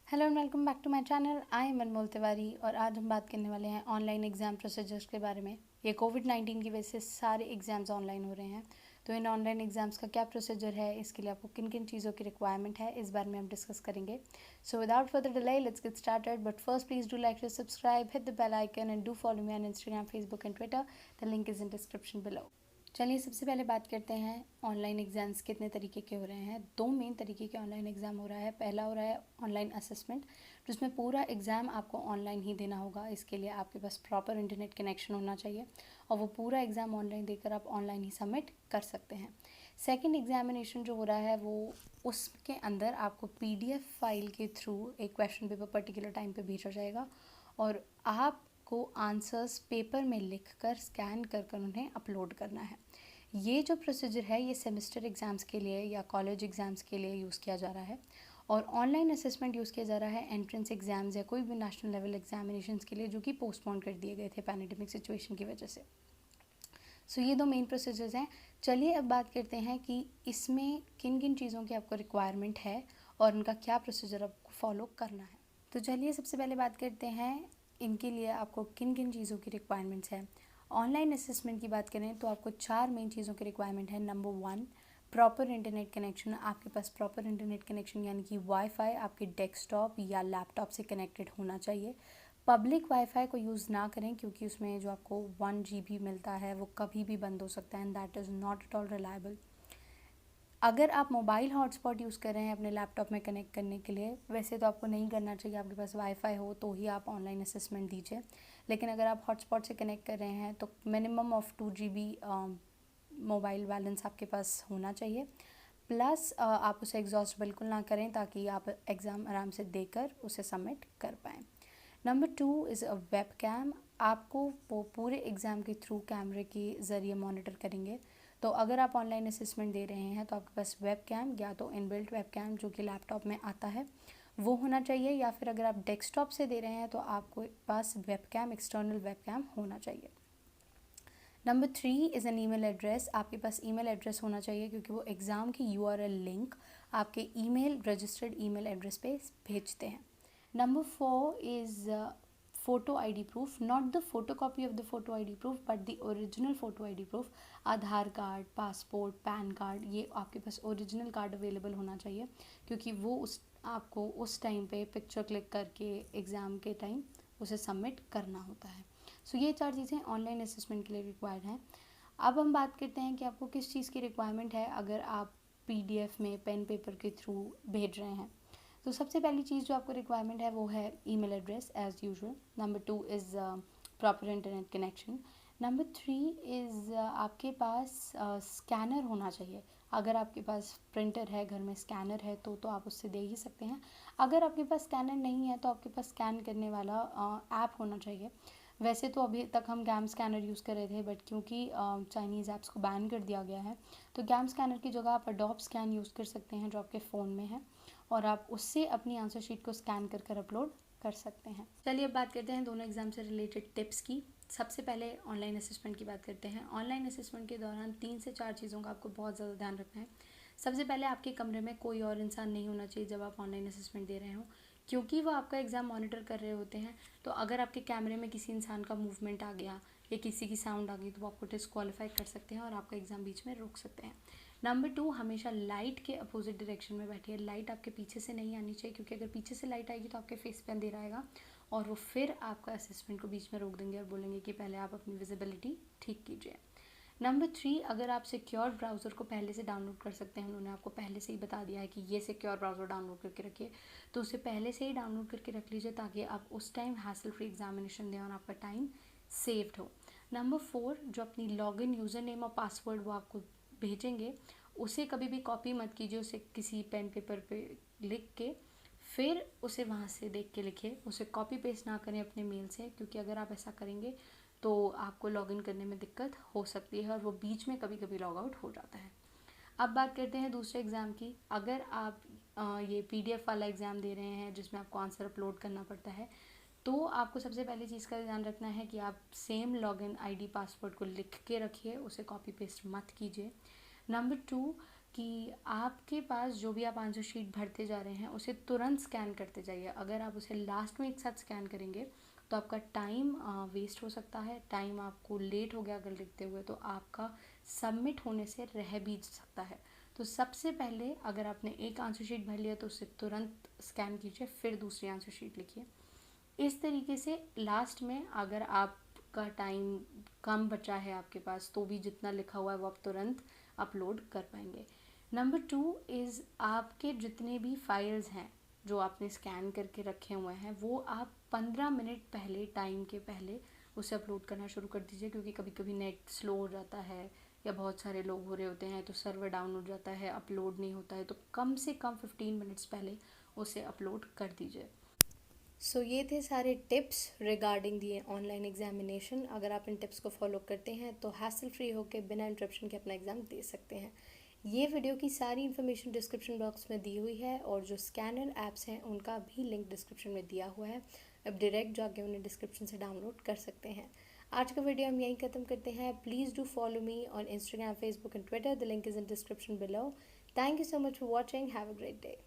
Hello and welcome back to my channel. I am Anmol Tiwari और आज हम बात करने वाले हैं ऑनलाइन एग्ज़ाम प्रोसीजर्स के बारे में। ये कोविड-19 की वजह से सारे एग्ज़ाम्स ऑनलाइन हो रहे हैं, तो इन ऑनलाइन एग्ज़ाम्स का क्या प्रोसीजर है, इसके लिए आपको किन किन चीज़ों की रिक्वायरमेंट है, इस बारे में हम डिस्कस करेंगे। So without further delay let's get started, but first please do like, subscribe, hit the bell icon and do follow me on Instagram, Facebook and Twitter. The link is in description below. चलिए सबसे पहले बात करते हैं online exams कितने तरीके के हो रहे हैं। दो मेन तरीके के ऑनलाइन एग्ज़ाम हो रहा है। पहला हो रहा है ऑनलाइन असेसमेंट, जिसमें पूरा एग्ज़ाम आपको ऑनलाइन ही देना होगा। इसके लिए आपके पास प्रॉपर इंटरनेट कनेक्शन होना चाहिए और वो पूरा एग्ज़ाम ऑनलाइन देकर आप ऑनलाइन ही सबमिट कर सकते हैं। सेकंड एग्जामिनेशन जो हो रहा है वो उसके अंदर आपको PDF फाइल के थ्रू एक क्वेश्चन पेपर पर्टिकुलर टाइम पे भेजा जाएगा और आपको आंसर्स पेपर में लिखकर स्कैन कर कर उन्हें अपलोड करना है। ये जो प्रोसीजर है ये सेमेस्टर एग्ज़ाम्स के लिए या कॉलेज एग्ज़ाम्स के लिए यूज़ किया जा रहा है और ऑनलाइन असेसमेंट यूज़ किया जा रहा है एंट्रेंस एग्ज़ाम्स या कोई भी नेशनल लेवल एग्जामिनेशंस के लिए जो कि पोस्टपोन कर दिए गए थे पैंडेमिक सिचुएशन की वजह से। सो ये दो मेन प्रोसीजर्स हैं। चलिए अब बात करते हैं कि इसमें किन किन चीज़ों की आपको रिक्वायरमेंट है और उनका क्या प्रोसीजर आपको फॉलो करना है। तो चलिए सबसे पहले बात करते हैं इनके लिए आपको किन किन चीज़ों की रिक्वायरमेंट्स है। ऑनलाइन असेसमेंट की बात करें तो आपको 4 मेन चीज़ों की रिक्वायरमेंट है। Number 1, proper internet connection. आपके पास प्रॉपर इंटरनेट कनेक्शन यानी कि वाईफाई आपके डेस्कटॉप या लैपटॉप से कनेक्टेड होना चाहिए। पब्लिक वाईफाई को यूज़ ना करें क्योंकि उसमें जो आपको 1 GB मिलता है वो कभी भी बंद हो सकता है and that is not at all reliable. अगर आप मोबाइल हॉटस्पॉट यूज़ कर रहे हैं अपने लैपटॉप में कनेक्ट करने के लिए, वैसे तो आपको नहीं करना चाहिए, आपके पास वाईफाई हो तो ही आप ऑनलाइन असेसमेंट दीजिए। लेकिन अगर आप हॉटस्पॉट से कनेक्ट कर रहे हैं तो minimum of 2 GB mobile balance आपके पास होना चाहिए। प्लस आप उसे एग्जॉस्ट बिल्कुल ना करें ताकि आप एग्ज़ाम आराम से देकर उसे सबमिट कर पाएँ। Number 2 is a webcam. आपको वो पूरे एग्ज़ाम के थ्रू कैमरे के ज़रिए मॉनिटर करेंगे। तो अगर आप ऑनलाइन असेसमेंट दे रहे हैं तो आपके पास वेब कैम या तो इनबिल्ट वेब कैम जो कि लैपटॉप में आता है वो होना चाहिए, या फिर अगर आप डेस्कटॉप से दे रहे हैं तो आपको पास web cam, external web cam होना चाहिए। Number 3 is an email address. आपके पास ईमेल एड्रेस होना चाहिए क्योंकि वो एग्ज़ाम की URL लिंक आपके ईमेल रजिस्टर्ड ईमेल एड्रेस पे भेजते हैं। Number 4 is photo ID proof, not the photocopy of the photo ID proof but the original photo ID proof। Aadhaar card, passport, pan card, ये आपके पास original card available होना चाहिए क्योंकि वो उस आपको उस टाइम पे पिक्चर क्लिक करके एग्ज़ाम के टाइम उसे सबमिट करना होता है। सो ये 4 चीज़ें ऑनलाइन असेसमेंट के लिए रिक्वायर्ड हैं। अब हम बात करते हैं कि आपको किस चीज़ की रिक्वायरमेंट है अगर आप PDF में पेन पेपर के थ्रू भेज रहे हैं। तो सबसे पहली चीज़ जो आपको रिक्वायरमेंट है वो है email address as usual. Number 2 is proper internet connection. Number 3 is आपके पास स्कैनर होना चाहिए। अगर आपके पास प्रिंटर है, घर में स्कैनर है तो आप उससे दे ही सकते हैं। अगर आपके पास स्कैनर नहीं है तो आपके पास स्कैन करने वाला ऐप होना चाहिए। वैसे तो अभी तक हम गैम स्कैनर यूज़ कर रहे थे बट क्योंकि चाइनीज़ ऐप्स को बैन कर दिया गया है तो गैम स्कैनर की जगह आप अडोब स्कैन यूज़ कर सकते हैं जो आपके फ़ोन में है और आप उससे अपनी आंसर शीट को स्कैन कर कर अपलोड कर सकते हैं। चलिए अब बात करते हैं दोनों एग्जाम से रिलेटेड टिप्स की। सबसे पहले ऑनलाइन असेसमेंट की बात करते हैं। ऑनलाइन असेसमेंट के दौरान 3 से 4 चीज़ों का आपको बहुत ज़्यादा ध्यान रखना है। सबसे पहले आपके कमरे में कोई और इंसान नहीं होना चाहिए जब आप ऑनलाइन असेसमेंट दे रहे हो, क्योंकि वो आपका एग्ज़ाम मॉनिटर कर रहे होते हैं। तो अगर आपके कैमरे में किसी इंसान का मूवमेंट आ गया या किसी की साउंड आ गई तो वो आपको डिस्क्वालीफाई कर सकते हैं और आपका एग्ज़ाम बीच में रोक सकते हैं। नंबर 2, हमेशा लाइट के अपोजिट डायरेक्शन में बैठिए। लाइट आपके पीछे से नहीं आनी चाहिए क्योंकि अगर पीछे से लाइट आएगी तो आपके फेस पे अंधेरा आएगा और वो फिर आपका असेसमेंट को बीच में रोक देंगे और बोलेंगे कि पहले आप अपनी विजिबिलिटी ठीक कीजिए। नंबर 3, अगर आप सिक्योर ब्राउज़र को पहले से डाउनलोड कर सकते हैं, उन्होंने आपको पहले से ही बता दिया है कि ये सिक्योर ब्राउज़र डाउनलोड करके रखिए, तो उसे पहले से ही डाउनलोड करके रख लीजिए ताकि आप उस टाइम हैसल फ्री एग्जामिनेशन दें और आपका टाइम सेव्ड हो। नंबर 4, जो अपनी लॉगिन यूज़र नेम और पासवर्ड वो आपको भेजेंगे उसे कभी भी कॉपी मत कीजिए, उसे किसी पेन पेपर पे लिख के फिर उसे वहाँ से देख के लिखिए, उसे कॉपी पेस्ट ना करें अपने मेल से, क्योंकि अगर आप ऐसा करेंगे तो आपको लॉगिन करने में दिक्कत हो सकती है और वो बीच में कभी कभी लॉग आउट हो जाता है। अब बात करते हैं दूसरे एग्ज़ाम की। अगर आप ये PDF वाला एग्ज़ाम दे रहे हैं जिसमें आपको आंसर अपलोड करना पड़ता है तो आपको सबसे पहली चीज़ का ध्यान रखना है कि आप सेम लॉगिन ID पासवर्ड को लिख के रखिए, उसे कॉपी पेस्ट मत कीजिए। नंबर 2, कि आपके पास जो भी आप आंसर शीट भरते जा रहे हैं उसे तुरंत स्कैन करते जाइए। अगर आप उसे लास्ट में एक साथ स्कैन करेंगे तो आपका टाइम वेस्ट हो सकता है, टाइम आपको लेट हो गया अगर लिखते हुए तो आपका सबमिट होने से रह भी सकता है। तो सबसे पहले अगर आपने एक आंसर शीट भर लिया तो उसे तुरंत स्कैन कीजिए, फिर दूसरी आंसर शीट लिखिए। इस तरीके से लास्ट में अगर आपका टाइम कम बचा है आपके पास तो भी जितना लिखा हुआ है वो आप तुरंत अपलोड कर पाएंगे। नंबर 2 इज़ आपके जितने भी फाइल्स हैं जो आपने स्कैन करके रखे हुए हैं वो आप 15 मिनट पहले, टाइम के पहले उसे अपलोड करना शुरू कर दीजिए, क्योंकि कभी कभी नेट स्लो हो जाता है या बहुत सारे लोग हो रहे होते हैं तो सर्वर डाउन हो जाता है, अपलोड नहीं होता है। तो कम से कम 15 मिनट्स पहले उसे अपलोड कर दीजिए। सो ये थे सारे tips regarding the online examination. अगर आप इन टिप्स को फॉलो करते हैं तो हैसल फ्री होकर बिना इंटरप्शन के अपना एग्ज़ाम दे सकते हैं। ये वीडियो की सारी इन्फॉर्मेशन डिस्क्रिप्शन बॉक्स में दी हुई है और जो स्कैनर ऐप्स हैं उनका भी लिंक डिस्क्रिप्शन में दिया हुआ है। अब डायरेक्ट जाके उन्हें डिस्क्रिप्शन से डाउनलोड कर सकते हैं। आज का वीडियो हम यहीं ख़त्म करते हैं। Please do follow me on Instagram, Facebook and Twitter. The link is in description below. Thank you so much for watching. Have a great day.